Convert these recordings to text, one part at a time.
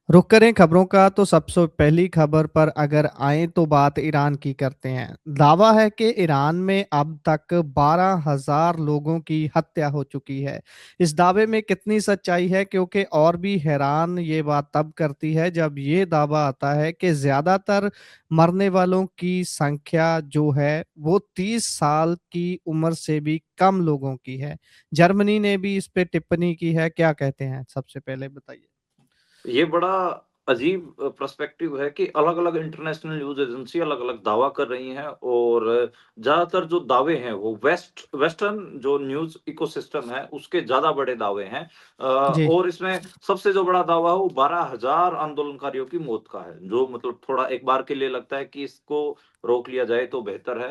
रुक करें खबरों का तो सबसे पहली खबर पर अगर आएँ तो बात ईरान की करते हैं। दावा है कि ईरान में अब तक 12,000 लोगों की हत्या हो चुकी है। इस दावे में कितनी सच्चाई है क्योंकि और भी हैरान ये बात तब करती है जब ये दावा आता है कि ज़्यादातर मरने वालों की संख्या जो है वो 30 साल की उम्र से भी कम लोगों की है। जर्मनी ने भी इस पे टिप्पणी की है। क्या कहते हैं? सबसे पहले बताइए? ये बड़ा अजीब पर्सपेक्टिव है कि अलग-अलग इंटरनेशनल न्यूज़ एजेंसी अलग-अलग दावा कर रही हैं और ज़्यादातर जो दावे हैं वो वेस्टर्न जो न्यूज़ इकोसिस्टम है उसके ज़्यादा बड़े दावे हैं। जी। और इसमें सबसे जो बड़ा दावा है वो 12,000 आंदोलनकारियों की मौत का है, जो मतलब थोड़ा एक बार के लिए लगता है कि इसको रोक लिया जाए तो बेहतर है।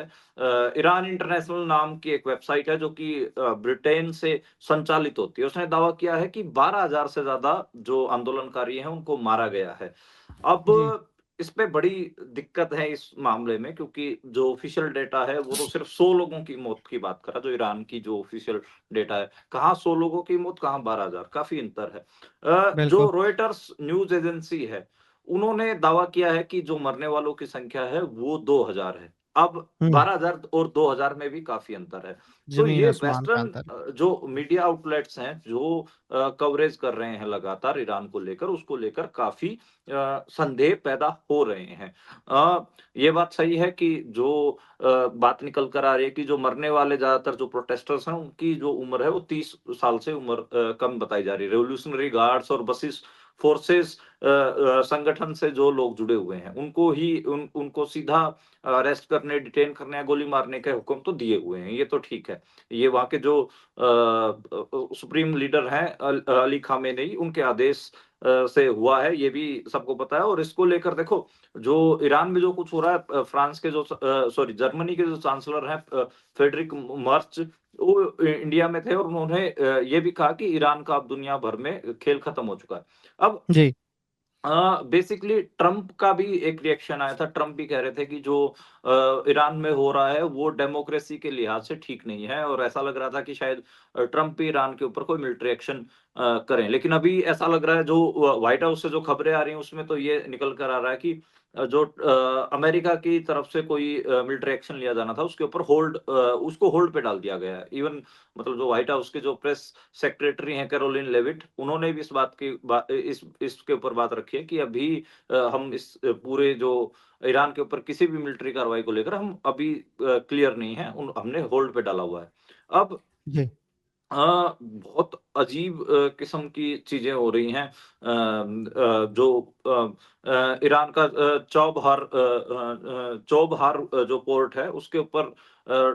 ईरान इंटरनेशनल नाम की एक वेबसाइट है जो कि ब्रिटेन से संचालित होती है। उसने दावा किया है कि 12,000 से ज़्यादा जो आंदोलनकारी हैं, उनको मारा गया है। जी। अब इसमें बड़ी दिक्कत है इस मामले में क्योंकि जो ऑफ़िशियल डेटा है, वो तो सिर्फ़ 100 लोगों की मौत की बात कर रहा है, जो ईरान की जो ऑफ़िशियल डेटा है। कहाँ 100 लोगों की मौत, कहाँ 12,000 काफ़ी अंतर है। जो बिल्कुल। रॉयटर्स न्यूज़ एजेंसी है, उन्होंने दावा किया है कि जो मरने वालों की संख्या है, वो 2,000 है। अब हुँ। 12,000 और 2,000 में भी काफ़ी अंतर है। तो ज़मीन ये आसमान का वेस्टर्न अंतर है। जो मीडिया आउटलेट्स हैं, जो कवरेज कर रहे हैं लगातार ईरान को लेकर, उसको लेकर काफ़ी संदेह पैदा हो रहे हैं। ये बात सही है कि जो बात निकल कर आ रही है कि जो मरने वाले ज़्यादातर जो प्रोटेस्टर्स हैं, उनकी जो उम्र है, वो 30 साल से उम्र कम बताई जा रही है। रिवॉल्यूशनरी गार्ड्स और बसिस फोर्सेस संगठन से जो लोग जुड़े हुए हैं, उनको ही उनको सीधा अरेस्ट करने, डिटेन करने या गोली मारने के हुक्म तो दिए हुए हैं, ये तो ठीक है। ये वहाँ के जो सुप्रीम लीडर हैं अली खामेनेई उनके आदेश से हुआ है, ये भी सबको पता है और इसको लेकर देखो, जो ईरान में जो कुछ हो रहा है फ्रांस के जो सॉरी जर्मनी के जो चांसलर हैं फ्रेडरिक मर्च, वो इंडिया में थे और उन्होंने ये भी कहा कि ईरान का अब दुनिया भर में खेल खत्म हो चुका है। अब जी। बेसिकली ट्रम्प का भी एक रिएक्शन आया था। ट्रम्प भी कह रहे थे कि जो ईरान में हो रहा है वो डेमोक्रेसी के लिहाज से ठीक नहीं है और ऐसा लग रहा था कि शायद ट्रम्प भी ईरान के ऊपर कोई मिलिट्री एक्शन करें। लेकिन अभी ऐसा लग रहा है जो व्हाइट हाउस से जो खबरें आ रही हैं उसमें तो ये निकल कर आ रहा है कि जो अमेरिका की तरफ से कोई मिलिट्री एक्शन लिया जाना था उसके ऊपर उसको होल्ड पे डाल दिया गया है। इवन मतलब जो व्हाइट हाउस के जो प्रेस सेक्रेटरी हैं कैरोलिन लेविट, उन्होंने भी इस इसके ऊपर बात रखी है कि अभी हम इस पूरे जो ईरान के ऊपर किसी भी मिलिट्री कार्रवाई को लेकर हम अभी क्लियर नहीं है, हमने होल्ड पे डाला हुआ है। अब जी। बहुत अजीब किस्म की चीज़ें हो रही हैं। जो ईरान का चौबहार जो पोर्ट है उसके ऊपर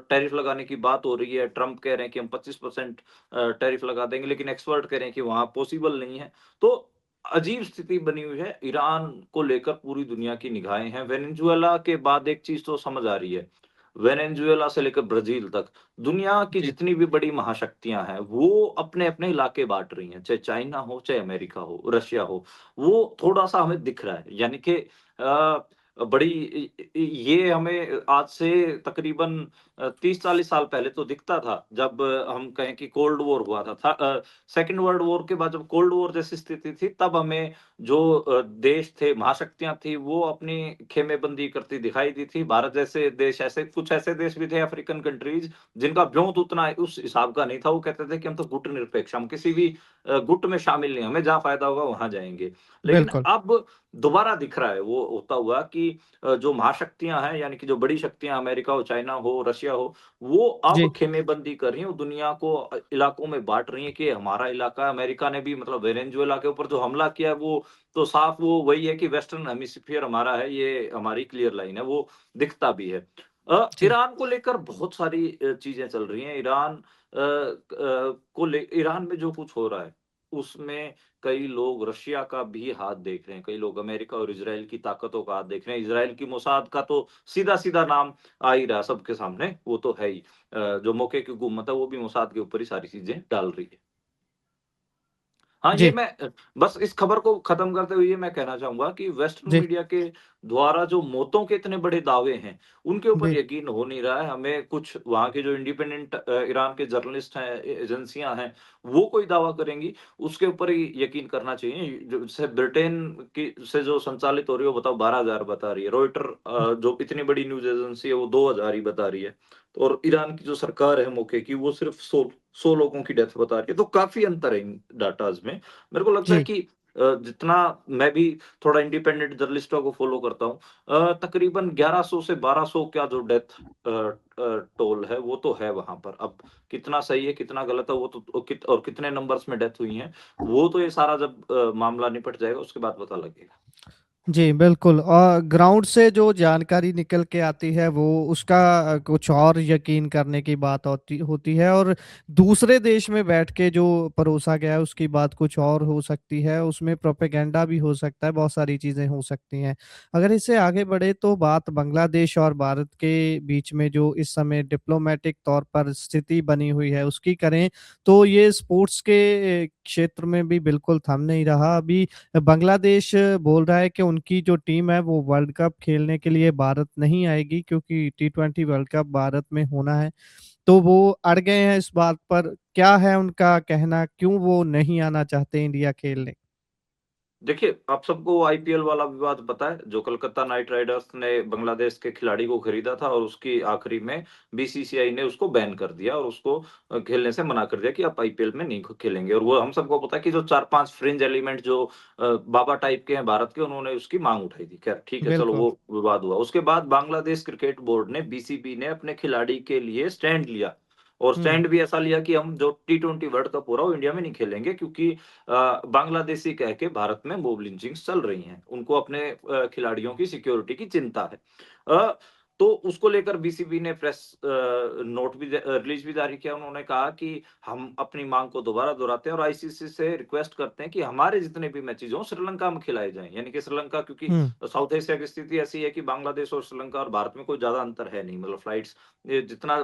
टैरिफ लगाने की बात हो रही है। ट्रम्प कह रहे हैं कि हम 25% टैरिफ लगा देंगे, लेकिन एक्सपर्ट कह रहे हैं कि वहाँ पॉसिबल नहीं है। तो अजीब स्थिति बनी हुई है, ईरान को लेकर पूरी दुनिया की निगाहें हैं। वेनेजुएला के बाद एक चीज़ तो समझ आ रही है, वेनेजुएला से लेकर ब्राज़ील तक दुनिया की जी। जितनी भी बड़ी महाशक्तियाँ हैं, वो अपने-अपने इलाके बाँट रही हैं, चाहे चाइना हो, चाहे अमेरिका हो, रशिया हो, वो थोड़ा-सा हमें दिख रहा है। यानी कि बड़ी ये हमें आज से तकरीबन 30-40 साल पहले तो दिखता था, जब हम कहें कि कोल्ड वॉर हुआ था। सेकंड वर्ल्ड वॉर के बाद जब कोल्ड वॉर जैसी स्थिति थी, तब हमें जो देश थे, महाशक्तियाँ थी, वो अपनी खेमेबंदी करती दिखाई दी थी। भारत जैसे देश कुछ ऐसे देश भी थे अफ्रीकन कंट्रीज़ जिनका ब्योंत उतना उस हिसाब का नहीं था। वो कहते थे कि हम तो गुटनिरपेक्ष, हम किसी भी गुट में शामिल नहीं, हमें जहाँ फ़ायदा होगा वहाँ जाएँगे। लेकिन बिल्कुल। अब दोबारा दिख रहा है वो होता हुआ कि जो महाशक्तियाँ हैं, यानी कि जो बड़ी शक्तियाँ अमेरिका हो, चाइना हो, रशिया हो, वो अब जी। खेमेबंदी कर रही हैं और दुनिया को इलाकों में बाँट रही हैं कि ये हमारा इलाका है। अमेरिका ने भी मतलब वेनेजुएला के ऊपर जो हमला किया है, वो तो साफ वो वही है कि वेस्टर्न हेमिस्फीयर हमारा है, ये हमारी क्लियर लाइन है, वो दिखता भी है। जी। ईरान को लेकर बहुत सारी चीज़ें चल रही हैं। ईरान में जो कुछ हो रहा है, उसमें कई लोग रशिया का भी हाथ देख रहे हैं, कई लोग अमेरिका और इज़राइल की ताकतों का हाथ देख रहे हैं। इज़राइल की मोसाद का तो सीधा-सीधा नाम आ ही रहा है सबके सामने, वो तो है ही। जो मौके की हुकूमत है, वो भी मोसाद के ऊपर ही सारी चीज़ें डाल रही है। हाँ, ये जी, मैं बस इस खबर को खत्म करते हुए ये मैं कहना चाहूँगा कि वेस्टर्न जी, मीडिया के द्वारा जो मौतों के इतने बड़े दावे हैं, उनके ऊपर जी, यकीन हो नहीं रहा है। हमें कुछ वहाँ के जो इंडिपेंडेंट ईरान के जर्नलिस्ट हैं, एजेंसियाँ हैं, वो कोई दावा करेंगी, उसके ऊपर ही यकीन करना चाहिए। जो जैसे ब्रिटेन की से जो संचालित हो रही है, वो बताओ 12,000 बता रही है। रॉयटर जो इतनी बड़ी न्यूज़ एजेंसी है, वो 2,000 ही बता रही है। तो और ईरान की जो सरकार है मौके की, वो सिर्फ 100 लोगों की डेथ बता रही है। तो काफ़ी अंतर है इन डाटाज़ में। मेरे को लगता है जी, कि जितना मैं भी थोड़ा इंडिपेंडेंट जर्नलिस्टों को फ़ॉलो करता हूँ, तकरीबन 1100 से 1200 का जो डेथ टोल है, वो तो है वहाँ पर। अब कितना सही है, कितना गलत है, वो तो और कितने नंबर्स में डेथ हुई हैं, वो तो ये सारा जब मामला निपट जाएगा, उसके बाद पता लगेगा। जी, बिल्कुल। और ग्राउंड से जो जानकारी निकल के आती है वो उसका कुछ और यकीन करने की बात होती होती है, और दूसरे देश में बैठ के जो परोसा गया है उसकी बात कुछ और हो सकती है, उसमें प्रोपेगेंडा भी हो सकता है, बहुत सारी चीज़ें हो सकती हैं। अगर इससे आगे बढ़े तो बात बांग्लादेश और भारत के बीच में जो इस समय डिप्लोमैटिक तौर पर स्थिति बनी हुई है उसकी करें, तो ये स्पोर्ट्स के क्षेत्र में भी बिल्कुल थम नहीं रहा। अभी बांग्लादेश बोल रहा है कि उनकी जो टीम है वो वर्ल्ड कप खेलने के लिए भारत नहीं आएगी, क्योंकि टी20 वर्ल्ड कप भारत में होना है। तो वो अड़ गए हैं इस बात पर। क्या है उनका कहना, क्यों वो नहीं आना चाहते इंडिया खेलने? देखिए, आप सबको आईपीएल वाला विवाद पता है, जो कोलकाता नाइट राइडर्स ने बांग्लादेश के खिलाड़ी को खरीदा था और उसकी आखिरी में बीसीसीआई ने उसको बैन कर दिया और उसको खेलने से मना कर दिया कि आप आईपीएल में नहीं ख खेलेंगे। और वो हम सबको पता है कि जो 4-5 फ्रिंज एलिमेंट जो बाबा टाइप के हैं भारत के, उन्होंने उसकी माँग उठाई थी। खैर ठीक है, चलो बिल्कुल। वो विवाद हुआ। उसके बाद बांग्लादेश क्रिकेट बोर्ड ने, बीसीबी ने अपने खिलाड़ी के लिए स्टैंड लिया और हुँ, स्टैंड भी ऐसा लिया कि हम जो टी20 वर्ल्ड कप हो रहा है, वो इंडिया में नहीं खेलेंगे, क्योंकि बांग्लादेशी कह के भारत में मॉब लिंचिंग्स चल रही हैं। उनको अपने खिलाड़ियों की सिक्योरिटी की चिंता है। अ, तो उसको लेकर बीसीबी ने प्रेस नोट भी रिलीज़ भी जारी किया। उन्होंने कहा कि हम अपनी माँग को दोबारा दोहराते हैं और आईसीसी से रिक्वेस्ट करते हैं कि हमारे जितने भी मैचेज़ हों, श्रीलंका में खिलाए जाएँ। यानी कि श्रीलंका, क्योंकि हुँ, साउथ एशिया की स्थिति ऐसी है कि बांग्लादेश और श्रीलंका और भारत में कोई ज़्यादा अंतर है नहीं। मतलब फ्लाइट्स ये जितना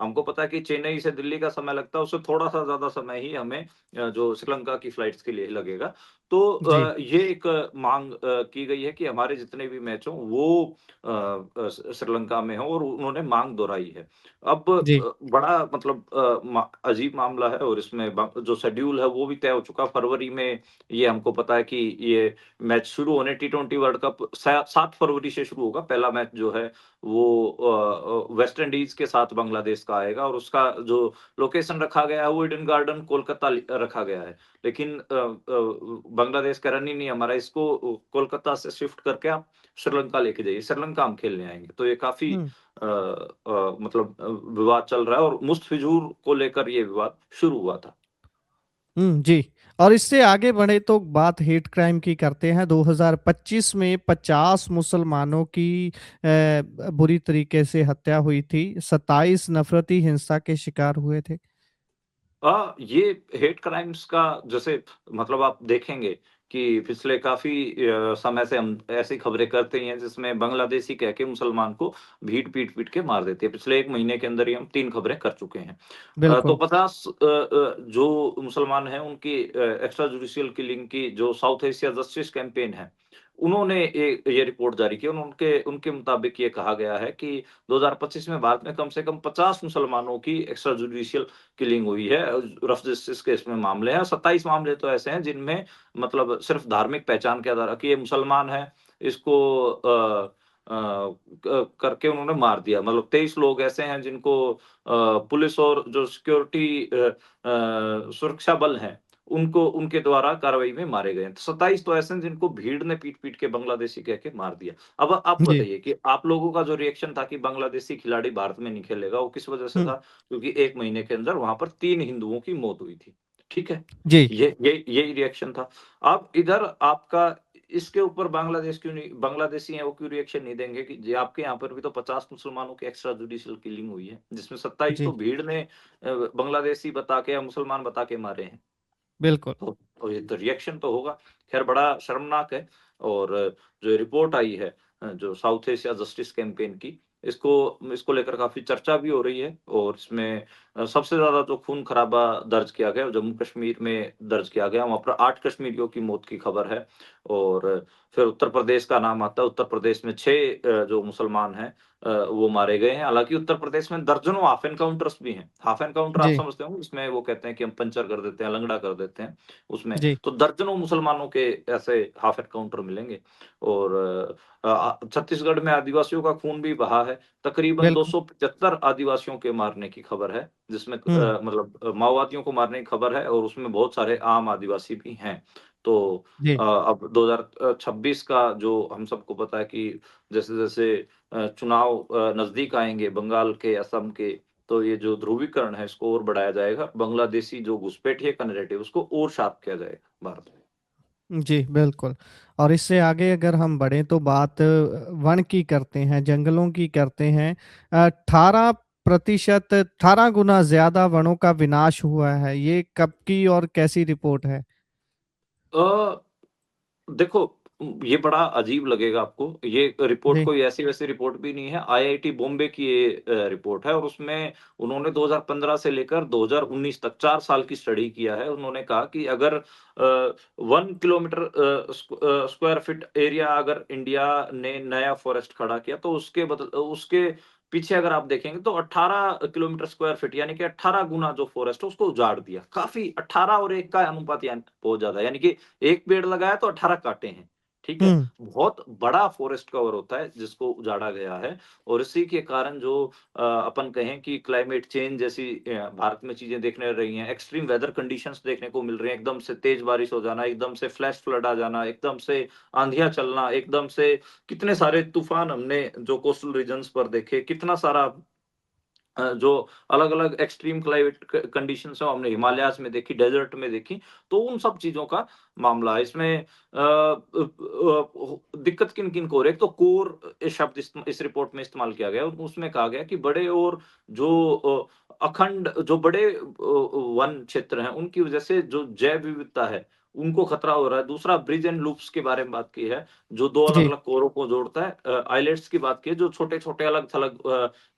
हमको पता है कि चेन्नई से दिल्ली का समय लगता है, उससे थोड़ा-सा ज़्यादा समय ही हमें जो श्रीलंका की फ्लाइट्स के लिए लगेगा। तो जी, ये एक माँग की गई है कि हमारे जितने भी मैच हों वो श्रीलंका में हों, और उन्होंने माँग दोहराई है। अब जी, बड़ा मतलब अजीब मामला है और इसमें जो शेड्यूल है वो भी तय हो चुका। फरवरी में ये हमको पता है कि ये मैच शुरू होने, टी20 वर्ल्ड कप 7 फरवरी से शुरू होगा। पहला मैच जो है वो वेस्ट इंडीज़ के साथ बांग्लादेश का आएगा और उसका जो लोकेशन रखा गया है वो ईडन गार्डन कोलकाता रखा गया है। लेकिन बांग्लादेश कह रहा नहीं हमारा इसको कोलकाता से शिफ्ट करके आप श्रीलंका लेके जाइए, श्रीलंका हम खेलने आएँगे। तो ये काफ़ी हुँ, मतलब विवाद चल रहा है और मुस्तफ़िज़ुर को लेकर ये विवाद शुरू हुआ था। हुँ, जी। और इससे आगे बढ़े तो बात हेट क्राइम की करते हैं। 2025 में 50 मुसलमानों की बुरी तरीके से हत्या हुई थी। 27 नफ़रती हिंसा के शिकार हुए थे। ये हेट क्राइम्स का जैसे मतलब आप देखेंगे कि पिछले काफ़ी समय से हम ऐसी खबरें करते ही हैं जिसमें बांग्लादेशी कह के मुसलमान को भीड़ पीट-पीट के मार देती है। पिछले 1 महीने के अंदर ही हम 3 खबरें कर चुके हैं। तो बिल्कुल। 50 जो मुसलमान हैं उनकी एक्स्ट्रा जुडिशियल किलिंग की जो साउथ एशिया जस्टिस कैंपेन है, उन्होंने ये रिपोर्ट जारी की। उनके उनके मुताबिक ये कहा गया है कि 2025 में भारत में कम से कम 50 मुसलमानों की एक्स्ट्रा जुडिशियल किलिंग हुई है। रफ जस्टिस के इसमें मामले हैं। 27 मामले तो ऐसे हैं जिनमें मतलब सिर्फ़ धार्मिक पहचान के आधार कि ये मुसलमान है, इसको अ, क करके उन्होंने मार दिया। मतलब 23 लोग ऐसे हैं जिनको पुलिस और जो सिक्योरिटी सुरक्षा बल हैं, उनको उनके द्वारा कार्रवाई में मारे गए हैं। 27 तो ऐसे हैं जिनको भीड़ ने पीट-पीट के बांग्लादेशी कह के मार दिया। अब आप जी। बताइए कि आप लोगों का जो रिएक्शन था कि बांग्लादेशी खिलाड़ी भारत में नहीं खेलेगा, वो किस वजह से हुँ, था? क्योंकि 1 महीने के अंदर वहाँ पर 3 हिंदुओं की मौत हुई थी। ठीक है? जी, ये यही रिएक्शन था। अब इधर आपका इसके ऊपर बांग्लादेश क्यों नहीं, बांग्लादेशी हैं वो क्यों रिएक्शन नहीं देंगे कि जी आपके यहाँ पर भी तो 50 मुसलमानों की एक्स्ट्रा जुडिशियल किलिंग हुई है, जिसमें 27 तो जी, भीड़ ने बांग्लादेशी बता के या मुसलमान बता के मारे हैं। बिल्कुल। तो ये तो रिएक्शन तो होगा। ख़ैर बड़ा शर्मनाक है और जो रिपोर्ट आई है जो साउथ एशिया जस्टिस कैंपेन की, इसको इसको लेकर काफ़ी चर्चा भी हो रही है और इसमें सबसे ज़्यादा जो खून-खराबा दर्ज किया गया, जम्मू-कश्मीर में दर्ज किया गया, वहाँ पर 8 कश्मीरियों की मौत की खबर है और फिर उत्तर प्रदेश का नाम आता है, उत्तर प्रदेश में 6 जो मुसलमान हैं वो मारे गए हैं। हालाँकि उत्तर प्रदेश में दर्जनों हाफ एनकाउंटर्स भी हैं। हाफ एनकाउंटर आप जी, समझते होंगे, इसमें वो कहते हैं कि हम पंचर कर देते हैं, लंगड़ा कर देते हैं, उसमें। जी, तो दर्जनों मुसलमानों के ऐसे हाफ एनकाउंटर मिलेंगे और छत्तीसगढ़ में आदिवासियों का खून भी बहा है। तकरीबन बिल्कुल। 275 आदिवासियों के मारने की खबर है, जिसमें हुँ, मतलब माओवादियों को मारने की खबर है और उसमें बहुत सारे आम आदिवासी भी हैं। तो जी, अब 2026 का जो हम सबको पता है कि जैसे-जैसे चुनाव नज़दीक आएँगे बंगाल के, असम के, तो ये जो ध्रुवीकरण है इसको और बढ़ाया जाएगा। बांग्लादेशी जो घुसपैठिए का नैरेटिव उसको और शार्प किया जाएगा भारत में। जी, बिल्कुल। और इससे आगे अगर हम बढ़ें तो बात वन की करते हैं, जंगलों की करते हैं। 18% 18 गुना ज़्यादा वनों का विनाश हुआ है। ये कब की और कैसी रिपोर्ट है? अ देखो, ये बड़ा अजीब लगेगा आपको। ये रिपोर्ट जी, कोई ऐसी-वैसी रिपोर्ट भी नहीं है। आईआईटी बॉम्बे की ये रिपोर्ट है और उसमें उन्होंने 2015 से लेकर 2019 तक 4 साल की स्टडी किया है। उन्होंने कहा कि अगर 1 किलोमीटर स्क्वायर फीट एरिया अगर इंडिया ने नया फॉरेस्ट खड़ा किया, तो उसके पीछे अगर आप देखेंगे तो 18 किलोमीटर स्क्वायर फीट यानी कि 18 गुना जो फॉरेस्ट है उसको उजाड़ दिया। काफ़ी 18 और 1 का अनुपात यानी बहुत ज़्यादा है। यानी कि 1 पेड़ लगाया तो 18 काटे हैं, ठीक है? हुँ, बहुत बड़ा फ़ॉरेस्ट कवर होता है जिसको उजाड़ा गया है और इसी के कारण जो अपन कहें कि क्लाइमेट चेंज जैसी भारत में चीज़ें देखने रही हैं, एक्सट्रीम वेदर कंडीशंस देखने को मिल रही हैं, एकदम से तेज़ बारिश हो जाना, एकदम से फ्लैश फ्लड आ जाना, एकदम से आँधियाँ चलना, एकदम से कितने सारे तूफ़ान हमने जो कोस्टल रीजन्स पर देखे, कितना सारा जो अलग-अलग एक्सट्रीम क्लाइमेट कंडीशंस हैं, हमने हिमालयाज़ में देखी, डेज़र्ट में देखी, तो उन सब चीज़ों का मामला है। इसमें दिक्कत किन-किन को हो रही है, एक तो कोर शब्द इस रिपोर्ट में इस्तेमाल किया गया है, उसमें कहा गया है कि बड़े और जो अखंड जो बड़े वन क्षेत्र हैं, उनकी वजह से जो जैव विविधता है, उनको खतरा हो रहा है। दूसरा ब्रिज एंड लूप्स के बारे में बात की है, जो 2 जी, अलग-अलग कोरों को जोड़ता है। आइलैंड्स की बात की है, जो छोटे-छोटे अलग-थलग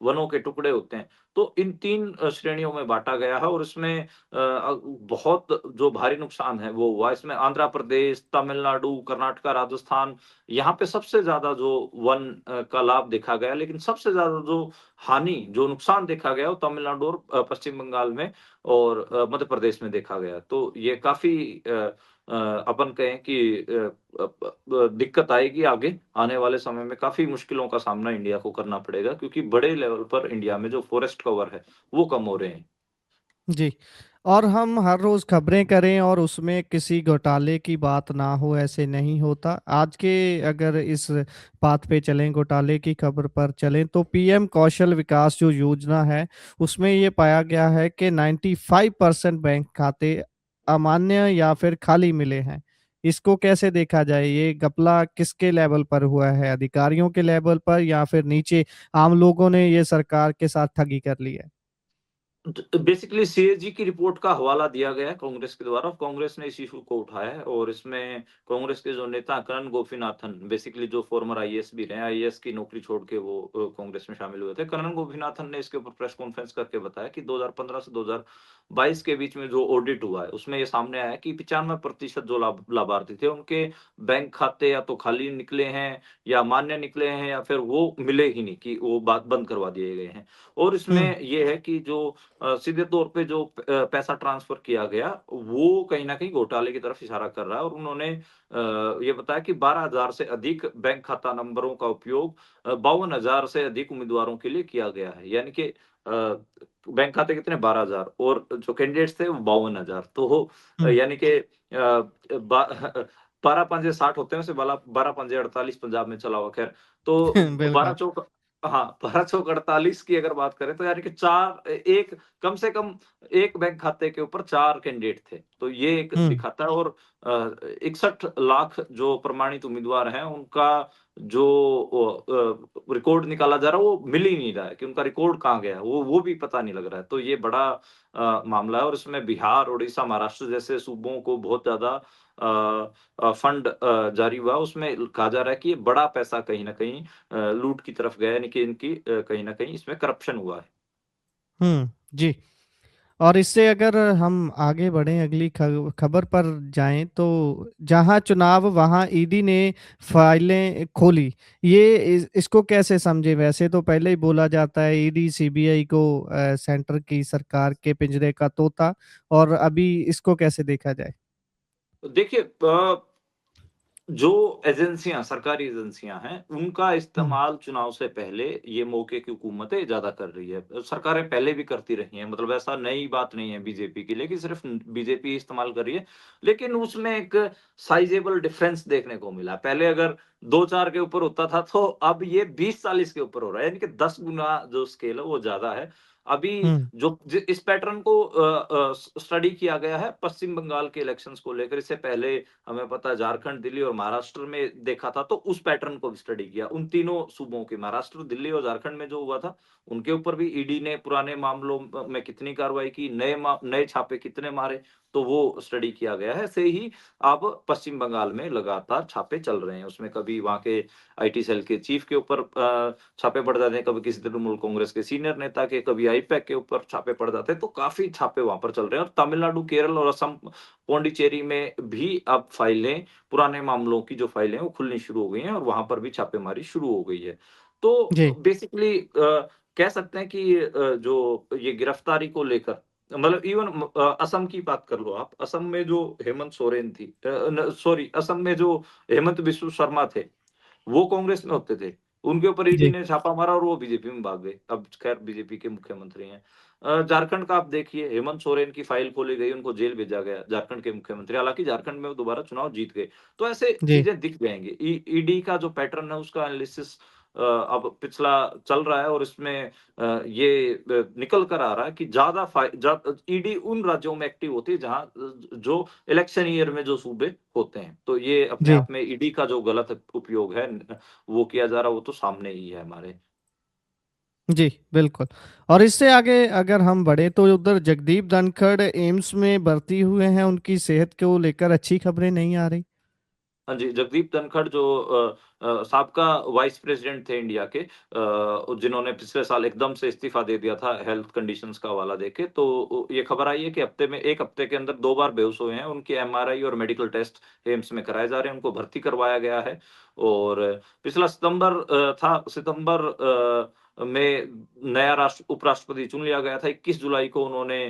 वनों के टुकड़े होते हैं। तो इन 3 श्रेणियों में बाँटा गया है और इसमें बहुत जो भारी नुकसान है वो हुआ। इसमें आंध्र प्रदेश, तमिलनाडु, कर्नाटका, राजस्थान यहाँ पे सबसे ज़्यादा जो वन का लाभ देखा गया, लेकिन सबसे ज़्यादा जो हानि, जो नुकसान देखा गया वो तमिलनाडु और पश्चिम बंगाल में और मध्य प्रदेश में देखा गया। तो ये काफ़ी अपन कहें कि दिक्कत आएगी आगे, आने वाले समय में काफ़ी मुश्किलों का सामना इंडिया को करना पड़ेगा क्योंकि बड़े लेवल पर इंडिया में जो फ़ॉरेस्ट कवर है, वो कम हो रहे हैं। जी। और हम हर रोज़ खबरें करें और उसमें किसी घोटाले की बात ना हो, ऐसे नहीं होता। आज के अगर इस बात पे चलें, घोटाले की खबर पर चलें, तो पीएम कौशल विकास जो योजना है, उसमें ये पाया गया है कि 95% बैंक खाते अमान्य या फिर खाली मिले हैं। इसको कैसे देखा जाए? ये घपला किसके लेवल पर हुआ है? अधिकारियों के लेवल पर या फिर नीचे आम लोगों ने ये सरकार के साथ ठगी कर ली है? बेसिकली सीएजी की रिपोर्ट का हवाला दिया गया है कांग्रेस के द्वारा। कांग्रेस ने इस इश्यू को उठाया है और इसमें कांग्रेस के जो नेता करण गोपीनाथन बेसिकली जो फॉर्मर आईएएस भी रहे, आईएएस की नौकरी छोड़ के वो कांग्रेस में शामिल हुए थे। करण गोपीनाथन ने इसके ऊपर प्रेस कॉन्फ्रेंस करके बताया कि 2015 से 2022 के बीच में जो ऑडिट हुआ है, उसमें ये सामने आया है कि 95% जो लाभार्थी थे, उनके बैंक खाते या तो खाली निकले हैं या मान्य निकले हैं या फिर वो मिले ही नहीं कि वो बात बंद करवा दिए गए हैं। और हुँ, इसमें ये है कि जो सीधे तौर पे जो पैसा ट्रांसफ़र किया गया, वो कहीं न कहीं घोटाले की तरफ इशारा कर रहा है और उन्होंने ये बताया कि 12,000 से अधिक बैंक खाता नंबरों का उपयोग 52,000 से अधिक उम्मीदवारों के लिए किया गया है। यानी कि बैंक खाते कितने 12,000 और जो कैंडिडेट्स थे वो 52,000 तो हुँ। यानी कि बा 12 पंजे 60 होते हैं, उससे बाला 12 पंजे 48 पंजाब में चला हुआ, ख़ैर। तो 12 बिल्कुल। चौक हाँ, 12 चौक 48 की अगर बात करें तो यानी कि 4 एक कम से कम 1 बैंक खाते के ऊपर 4 कैंडिडेट थे। तो ये एक हुँ, दिखाता है और 61 लाख जो प्रमाणित उम्मीदवार हैं, उनका जो रिकॉर्ड निकाला जा रहा है, वो मिल ही नहीं रहा है कि उनका रिकॉर्ड कहाँ गया है, वो भी पता नहीं लग रहा है। तो ये बड़ा मामला है और इसमें बिहार, ओडिशा, महाराष्ट्र जैसे सूबों को बहुत ज़्यादा फंड जारी हुआ, उसमें कहा जा रहा है कि ये बड़ा पैसा कहीं न कहीं लूट की तरफ गया, यानी कि इनकी कहीं न कहीं इसमें करप्शन हुआ है। जी। और इससे अगर हम आगे बढ़ें अगली खबर पर जाएं तो जहां चुनाव वहां ईडी ने फाइलें खोली। ये इसको कैसे समझे? वैसे तो पहले ही बोला जाता है ईडी सीबीआई को सेंटर की सरकार के पिंजरे का तोता, और अभी इसको कैसे देखा जाए? देखिए जो एजेंसियाँ, सरकारी एजेंसियाँ हैं, उनका हम्म। इस्तेमाल चुनाव से पहले ये मौके की हुकूमतें ज़्यादा कर रही है। सरकारें पहले भी करती रही हैं, मतलब ऐसा नई बात नहीं है बीजेपी की, लेकिन सिर्फ़ बीजेपी इस्तेमाल कर रही है। लेकिन उसमें एक साइज़ेबल डिफ़रेंस देखने को मिला। पहले अगर 2-4 के ऊपर होता था, तो अब ये 20-40 के ऊपर हो रहा है, यानी कि 10 गुना जो स्केल है, वो ज़्यादा है। अभी हम्म। जो जि इस पैटर्न को स्टडी किया गया है पश्चिम बंगाल के इलेक्शंस को लेकर। इससे पहले हमें पता है झारखंड, दिल्ली और महाराष्ट्र में देखा था, तो उस पैटर्न को भी स्टडी किया। उन तीनों सूबों के महाराष्ट्र, दिल्ली और झारखंड में जो हुआ था, उनके ऊपर भी ईडी ने पुराने मामलों में कितनी कार्रवाई की, नए छापे कितने मारे, तो वो स्टडी किया गया है। ऐसे ही अब पश्चिम बंगाल में लगातार छापे चल रहे हैं। उसमें कभी वहाँ के आईटी सेल के चीफ के ऊपर छापे पड़ जाते हैं, कभी किसी तृणमूल कांग्रेस के सीनियर नेता के, कभी आईपैक के ऊपर छापे पड़ जाते हैं, तो काफ़ी छापे वहाँ पर चल रहे हैं। और तमिलनाडु, केरल और असम, पौंडीचेरी में भी अब फाइलें, पुराने मामलों की जो फाइलें हैं, वो खुलनी शुरू हो गई हैं और वहाँ पर भी छापेमारी शुरू हो गई है। तो जी। बेसिकली कह सकते हैं कि जो ये गिरफ्तारी को लेकर, मतलब इवन असम की बात कर लो आप। असम में जो हेमंत सोरेन थी न सॉरी असम में जो हेमंत बिस्व शर्मा थे, वो कांग्रेस में होते थे। उनके ऊपर ईडी जी। ने छापा मारा और वो बीजेपी में भाग गए। अब खैर बीजेपी के मुख्यमंत्री हैं। झारखंड का आप देखिए, हेमंत सोरेन की फाइल खोली गई, उनको जेल भेजा गया, झारखंड के मुख्यमंत्री। हालाँकि झारखंड में वो दोबारा चुनाव जीत गए। तो ऐसे जी। चीज़ें दिख जाएँगी। ईडी का जो पैटर्न है, उसका एनालिसिस अब पिछला चल रहा है और इसमें ये निकल कर आ रहा है कि ज़्यादा ईडी उन राज्यों में एक्टिव होती है जहाँ जो इलेक्शन ईयर में जो सूबे होते हैं। तो ये अपने जी। आप में ईडी का जो गलत उपयोग है वो किया जा रहा है, वो तो सामने ही है हमारे। जी, बिल्कुल। और इससे आगे अगर हम बढ़े तो उधर जगदीप धनखड़ एम्स में भर्ती हुए हैं, उनकी सेहत को लेकर अच्छी खबरें नहीं आ रही। हाँ जी, जगदीप धनखड़ जो साबका वाइस प्रेज़िडेंट थे इंडिया के, जिन्होंने पिछले साल एकदम से इस्तीफ़ा दे दिया था हेल्थ कंडीशंस का हवाला देके। तो ये खबर आई है कि 1 हफ्ते के अंदर 2 बार बेहोश हुए हैं। उनकी एमआरआई और मेडिकल टेस्ट एम्स में कराए जा रहे हैं, उनको भर्ती करवाया गया है। और पिछला सितंबर में नया उपराष्ट्रपति चुन लिया गया था। 21 जुलाई को उन्होंने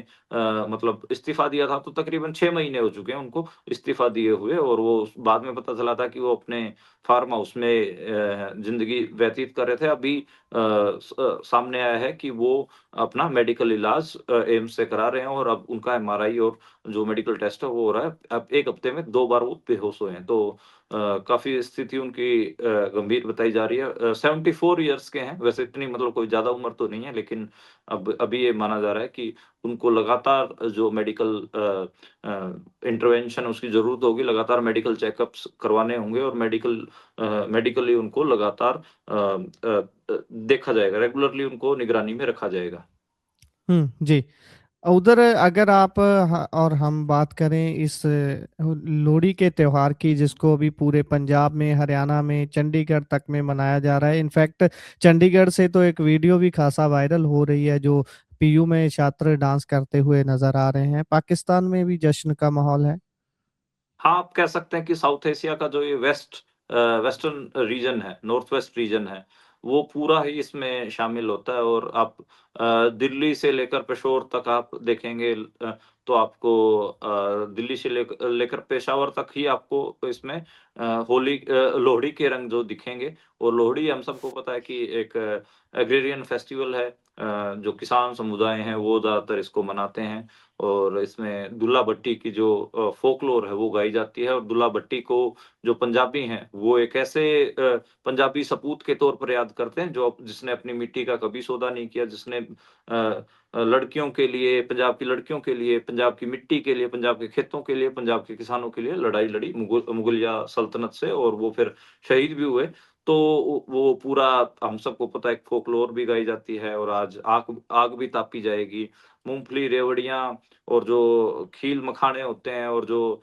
मतलब इस्तीफ़ा दिया था, तो तकरीबन 6 महीने हो चुके हैं उनको इस्तीफ़ा दिए हुए। और वो बाद में पता चला था कि वो अपने फार्म हाउस में ज़िंदगी व्यतीत कर रहे थे। अभी सामने आया है कि वो अपना मेडिकल इलाज एम्स से करा रहे हैं और अब उनका एमआरआई और जो मेडिकल टेस्ट है वो हो रहा है। अब 1 हफ्ते में 2 बार वो बेहोश हुए हैं। तो काफ़ी स्थिति उनकी गंभीर बताई जा रही है। 74 इयर्स के हैं, वैसे इतनी मतलब कोई ज़्यादा उम्र तो नहीं है, लेकिन अब अभी ये माना जा रहा है कि उनको लगातार जो मेडिकल इंटरवेंशन उसकी ज़रूरत होगी, लगातार मेडिकल चेकअप्स करवाने होंगे और मेडिकली उनको लगातार देखा जाएगा, रेगुलरली उनको निगरानी में रखा जाएगा। जी। उधर अगर आप और हम बात करें इस लोहड़ी के त्योहार की, जिसको अभी पूरे पंजाब में, हरियाणा में, चंडीगढ़ तक में मनाया जा रहा है। इनफैक्ट चंडीगढ़ से तो एक वीडियो भी खासा वायरल हो रही है, जो पीयू में छात्र डांस करते हुए नजर आ रहे हैं। पाकिस्तान में भी जश्न का माहौल है। हाँ, आप कह सकते हैं कि साउथ एशिया का जो ये वेस्टर्न रीजन है, नॉर्थ वेस्ट रीजन है, वो पूरा ही इसमें शामिल होता है। और आप दिल्ली से लेकर पेशोर तक आप देखेंगे, तो आपको दिल्ली से लेकर पेशावर तक ही आपको इसमें लोहड़ी के रंग जो दिखेंगे। और लोहड़ी हम सबको पता है कि एक एग्रेरियन फेस्टिवल है। जो किसान समुदाय हैं, वो ज़्यादातर इसको मनाते हैं। और इसमें दुल्ला भट्टी की जो फ़ोकलोर है वो गाई जाती है। और दुल्ला भट्टी को जो पंजाबी हैं, वो एक ऐसे पंजाबी सपूत के तौर पर याद करते हैं जो जिसने अपनी मिट्टी का कभी सौदा नहीं किया, जिसने लड़कियों के लिए, पंजाब की लड़कियों के लिए, पंजाब की मिट्टी के लिए, पंजाब के खेतों के लिए, पंजाब के किसानों के लिए लड़ाई लड़ी मुगलिया सल्तनत से, और वो फिर शहीद भी हुए। तो वो पूरा हम सबको पता है, फ़ोकलोर भी गाई जाती है और आज आग आग भी तापी जाएगी। मूँगफली, रेवड़ियाँ और जो खील मखाने होते हैं और जो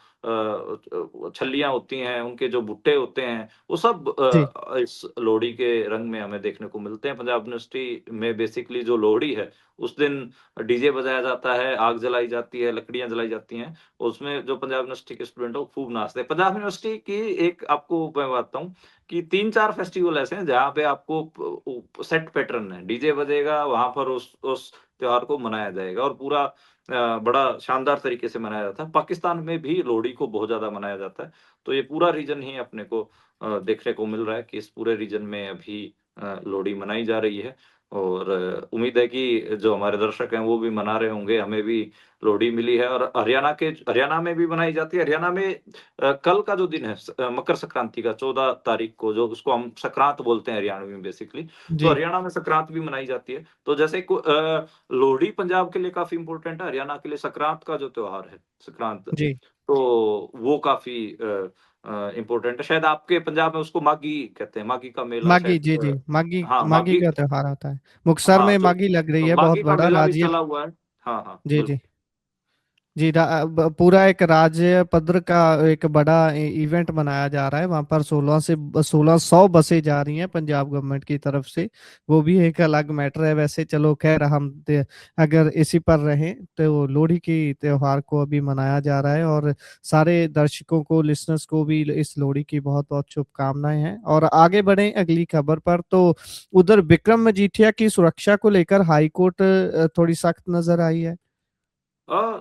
छल्लियाँ होती हैं, उनके जो भुट्टे होते हैं, वो सब जी, इस लोहड़ी के रंग में हमें देखने को मिलते हैं। पंजाब यूनिवर्सिटी में बेसिकली जो लोहड़ी है, उस दिन डीजे बजाया जाता है, आग जलाई जाती है, लकड़ियाँ जलाई जाती हैं। उसमें जो पंजाब यूनिवर्सिटी के स्टूडेंट हैं, वो खूब नाचते हैं। पंजाब यूनिवर्सिटी की एक आपको मैं बताता हूँ कि 3-4 फेस्टिवल ऐसे हैं, जहाँ पे आपको सेट पैटर्न है। डीजे बजेगा, वहाँ पर उस त्योहार को मनाया जाएगा और पूरा बड़ा शानदार तरीके से मनाया जाता है। पाकिस्तान में भी लोहड़ी को बहुत ज़्यादा मनाया जाता है। तो ये पूरा रीजन ही अपने को देखने को मिल रहा है कि इस पूरे रीजन में अभी लोहड़ी मनाई जा रही है और उम्मीद है कि जो हमारे दर्शक हैं वो भी मना रहे होंगे, हमें भी लोहड़ी मिली है और हरियाणा में भी मनाई जाती है। हरियाणा में कल का जो दिन है मकर संक्रांति का 14 तारीख को जो उसको हम संक्रांत बोलते हैं हरियाणवी में बेसिकली, तो जी, हरियाणा में संक्रांत भी मनाई जाती है। तो जैसे लोहड़ी पंजाब के लिए काफ़ी इम्पोर्टेंट है, हरियाणा के लिए संक्रांत का जो त्योहार है, संक्रांत, जी। तो वो काफ़ी इम्पोर्टेंट है। शायद आपके पंजाब में उसको माघी कहते हैं, माघी का मेला माघी, शायद जी, जी। माघी हाँ, माघी माघी का त्योहार आता है। मुक्तसर हाँ, में जो माघी लग रही है बहुत माघी का बड़ा मेला भी राज्य। चला हुआ है। हाँ, हाँ, जी, जी। बिल्कुल। जी, पूरा एक राज्य पद्धर का एक बड़ा इवेंट मनाया जा रहा है। वहां पर 1600 बसें जा रही हैं पंजाब गवर्नमेंट की तरफ से। वो भी एक अलग मैटर है वैसे। चलो खैर, अगर इसी पर रहें तो लोहड़ी की त्योहार को अभी मनाया जा रहा है, और सारे दर्शकों को, लिसनर्स को भी इस लोहड़ी की बहुत बहुत शुभकामनाएं हैं। और आगे बढ़ें अगली खबर पर, तो उधर विक्रम मजीठिया की सुरक्षा को लेकर हाईकोर्ट थोड़ी सख्त नजर आई है।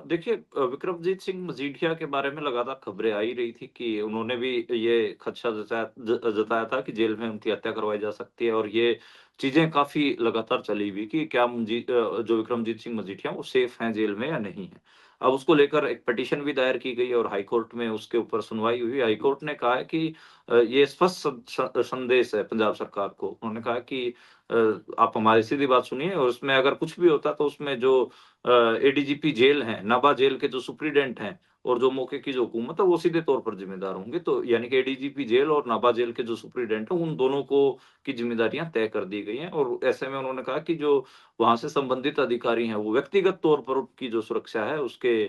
देखिए विक्रमजीत सिंह मजीठिया के बारे में लगातार खबरें आ ही रही थी कि उन्होंने भी ये खदशा जताया था कि जेल में उनकी हत्या करवाई जा सकती है और ये चीज़ें काफ़ी लगातार चली हुई कि क्या जो विक्रमजीत सिंह मजीठिया वो सेफ हैं जेल में या नहीं है। अब उसको लेकर एक पिटीशन भी दायर की गई और हाई कोर्ट में उसके ऊपर सुनवाई हुई। हाई कोर्ट ने कहा है कि ये स्पष्ट संदेश है पंजाब सरकार को। उन्होंने कहा कि आप हमारी सीधी बात सुनिए और उसमें अगर कुछ भी होता तो उसमें जो एडीजीपी जेल हैं, नाभा जेल के जो सुप्रीडेंट हैं और जो मौके की जो हुकूमत है, वो सीधे तौर पर ज़िम्मेदार होंगे। तो यानी कि एडीजीपी जेल और नाभा जेल के जो सुप्रीडेंट हैं, उन दोनों को की ज़िम्मेदारियाँ तय कर दी गई हैं और ऐसे में उन्होंने कहा कि जो वहाँ से संबंधित अधिकारी हैं, वो व्यक्तिगत तौर पर उनकी जो सुरक्षा है, उसके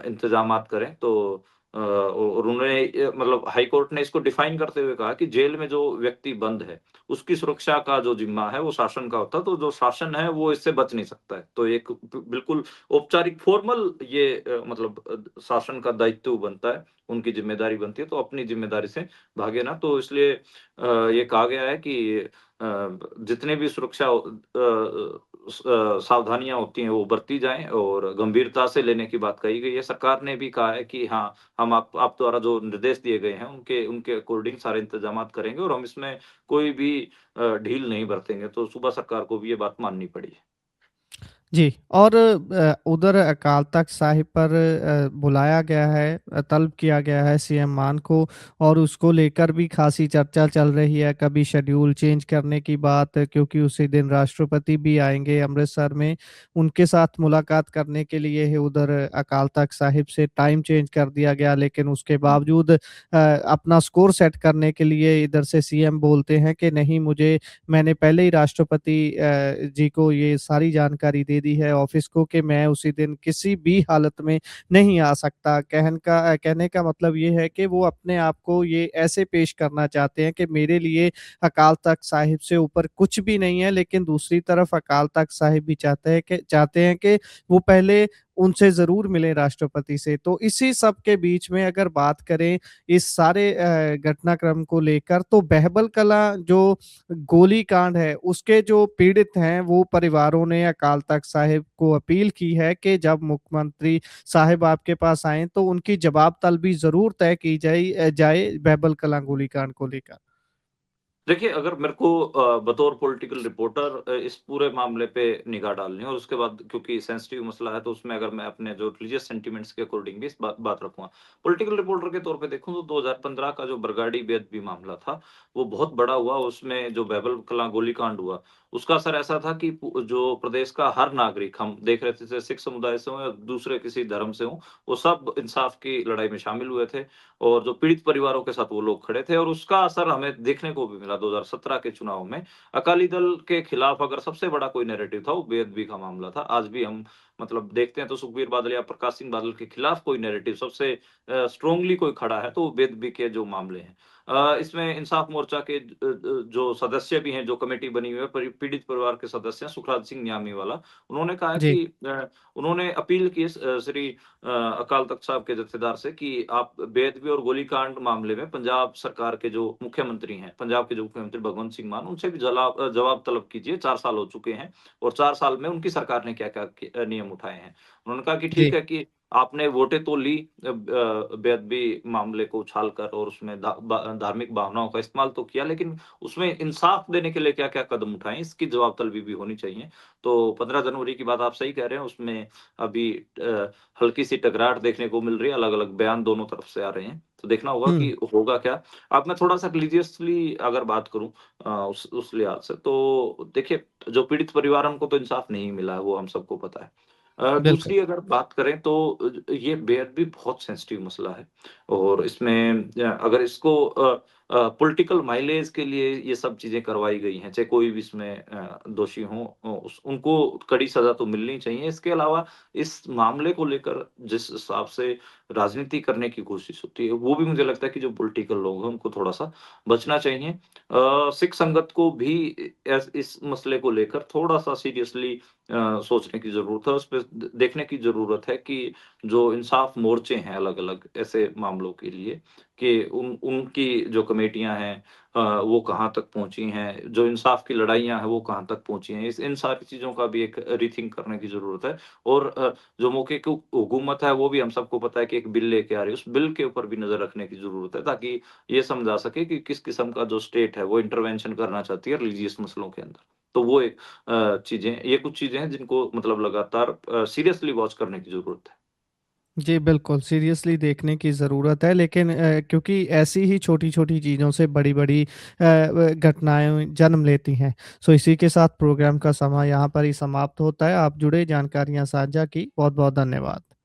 इंतज़ामात करें। तो और उन्होंने मतलब हाई कोर्ट ने इसको डिफाइन करते हुए कहा कि जेल में जो व्यक्ति बंद है, उसकी सुरक्षा का जो ज़िम्मा है वो शासन का होता है, तो जो शासन है वो इससे बच नहीं सकता है। तो एक बिल्कुल औपचारिक फॉर्मल ये मतलब शासन का दायित्व बनता है, उनकी ज़िम्मेदारी बनती है, तो अपनी ज़िम्मेदारी से भागे ना। तो इसलिए ये कहा गया है कि जितने भी सुरक्षा सावधानियाँ होती हैं वो बरती जाएँ और गंभीरता से लेने की बात कही गई है। सरकार ने भी कहा है कि हाँ, हम आप द्वारा जो निर्देश दिए गए हैं उनके उनके अकॉर्डिंग सारे इंतज़ामात करेंगे और हम इसमें कोई भी ढील नहीं बरतेंगे, तो सूबा सरकार को भी ये बात माननी पड़ी। जी। और उधर अकाल तख्त साहिब पर बुलाया गया है, तलब किया गया है सीएम मान को, और उसको लेकर भी खासी चर्चा चल रही है। कभी शेड्यूल चेंज करने की बात, क्योंकि उसी दिन राष्ट्रपति भी आएंगे अमृतसर में, उनके साथ मुलाकात करने के लिए है। उधर अकाल तख्त साहिब से टाइम चेंज कर दिया गया, लेकिन उसके हुँ। बावजूद अपना स्कोर सेट करने के लिए इधर से सीएम बोलते हैं कि नहीं, मैंने पहले ही राष्ट्रपति जी को ये सारी जानकारी दे दी है ऑफिस को, कि मैं उसी दिन किसी भी हालत में नहीं आ सकता। कहने का मतलब ये है कि वो अपने आप को ये ऐसे पेश करना चाहते हैं कि मेरे लिए अकाल तख्त साहिब से ऊपर कुछ भी नहीं है, लेकिन दूसरी तरफ अकाल तख्त साहिब भी चाहते हैं कि वो पहले उनसे ज़रूर मिले राष्ट्रपति से। तो इसी सब के बीच में अगर बात करें इस सारे घटनाक्रम को लेकर, तो बहबल कलां जो गोलीकांड है, उसके जो पीड़ित हैं, वो परिवारों ने अकाल तख्त साहिब को अपील की है कि जब मुख्यमंत्री साहिब आपके पास आएँ, तो उनकी जवाब तलबी ज़रूर तय की जाए बहबल कलां गोलीकांड को लेकर। देखिए, अगर मेरे को बतौर पॉलिटिकल रिपोर्टर इस पूरे मामले पे निगाह डालनी है और उसके बाद क्योंकि सेंसिटिव मसला है, तो उसमें अगर मैं अपने जो रिलीजियस सेंटिमेंट्स के अकॉर्डिंग भी इस बात रखूँगा। पॉलिटिकल रिपोर्टर के तौर पे देखूँ तो 2015 का जो बरगाड़ी बेअदबी मामला था, वो बहुत बड़ा हुआ। उसमें जो बहबल कलां गोलीकांड हुआ, उसका असर ऐसा था कि जो प्रदेश का हर नागरिक, हम देख रहे थे, चाहे सिख समुदाय से हों या दूसरे किसी धर्म से हों, वो सब इंसाफ की लड़ाई में शामिल हुए थे। और जो पीड़ित परिवारों के साथ वो लोग खड़े थे और उसका असर हमें देखने को भी मिला 2017 के चुनाव में। अकाली दल के खिलाफ अगर सबसे बड़ा कोई नैरेटिव था, वो बेअदबी का मामला था। आज भी हम मतलब देखते हैं तो सुखबीर बादल या प्रकाश सिंह बादल के खिलाफ कोई नैरेटिव सबसे स्ट्रांगली कोई खड़ा है तो वो बेदबी के जो मामले हैं। इसमें इंसाफ मोर्चा के जो सदस्य भी हैं, जो कमेटी बनी हुई है, पीड़ित परिवार के सदस्य हैं, सुखराज सिंह न्यामीवाला, उन्होंने कहा जी, कि उन्होंने अपील की श्री अकाल तख्त साहब के जत्थेदार से कि आप बेदबी और गोलीकांड मामले में पंजाब सरकार के जो मुख्यमंत्री हैं, पंजाब के जो मुख्यमंत्री भगवंत सिंह मान, उनसे भी जवाब तलब कीजिए, 4 साल हो चुके हैं और 4 साल में उनकी सरकार ने क्या-क्या नियम उठाए हैं। उन्होंने कहा कि जी। ठीक है कि आपने वोटें तो ली बेअदबी मामले को उछालकर और उसमें धार्मिक भावनाओं का इस्तेमाल तो किया, लेकिन उसमें इंसाफ देने के लिए क्या-क्या कदम उठाए, इसकी जवाब तलबी भी होनी चाहिए। तो 15 जनवरी की बात आप सही कह रहे हैं, उसमें अभी हल्की-सी टकराहट देखने को मिल रही है, अलग-अलग बयान दोनों तरफ से आ रहे हैं, तो देखना होगा हुँ, कि होगा क्या। अब मैं थोड़ा-सा रिलीजियसली अगर बात करूँ उस लिहाज से, तो देखिए, जो पीड़ित परिवार है, उनको तो इंसाफ नहीं मिला है, वो हम सबको पता है। बिल्कुल। दूसरी अगर बात करें तो ये बेहद बहुत सेंसिटिव मसला है और इसमें अगर इसको पॉलिटिकल माइलेज के लिए ये सब चीज़ें करवाई गई हैं, चाहे कोई भी इसमें दोषी हो उनको कड़ी सज़ा तो मिलनी चाहिए। इसके अलावा इस मामले को लेकर जिस हिसाब से राजनीति करने की कोशिश होती है, वो भी मुझे लगता है कि जो पॉलिटिकल लोग हैं, उनको थोड़ा-सा बचना चाहिए। सिख संगत को भी इस मसले को लेकर थोड़ा-सा सीरियसली सोचने की ज़रूरत है, उसपे देखने की ज़रूरत है कि जो इंसाफ मोर्चे हैं अलग-अलग ऐसे मामलों के लिए कि उनकी जो कमेटियाँ हैं वो कहाँ तक पहुँची हैं, जो इंसाफ की लड़ाइयाँ हैं वो कहाँ तक पहुँची हैं। इस इन सारी चीज़ों का भी एक रीथिंक करने की ज़रूरत है और जो मौके की हुकूमत है वो भी हम सबको पता है कि एक बिल लेके आ रही है, उस बिल के ऊपर भी नज़र रखने की ज़रूरत है ताकि ये समझा सके कि किस किस्म का जो स्टेट है वो इंटरवेंशन करना चाहती है रिलीजियस मसलों के अंदर। तो वो एक चीज़ें ये कुछ चीज़ें हैं जिनको मतलब लगातार सीरियसली वॉच करने की ज़रूरत है। जी, बिल्कुल, सीरियसली देखने की ज़रूरत है, लेकिन क्योंकि ऐसी ही छोटी-छोटी चीज़ों से बड़ी-बड़ी घटनाएँ जन्म लेती हैं। सो इसी के साथ प्रोग्राम का समय यहाँ पर ही समाप्त होता है। आप जुड़े, जानकारियाँ साझा की, बहुत-बहुत धन्यवाद।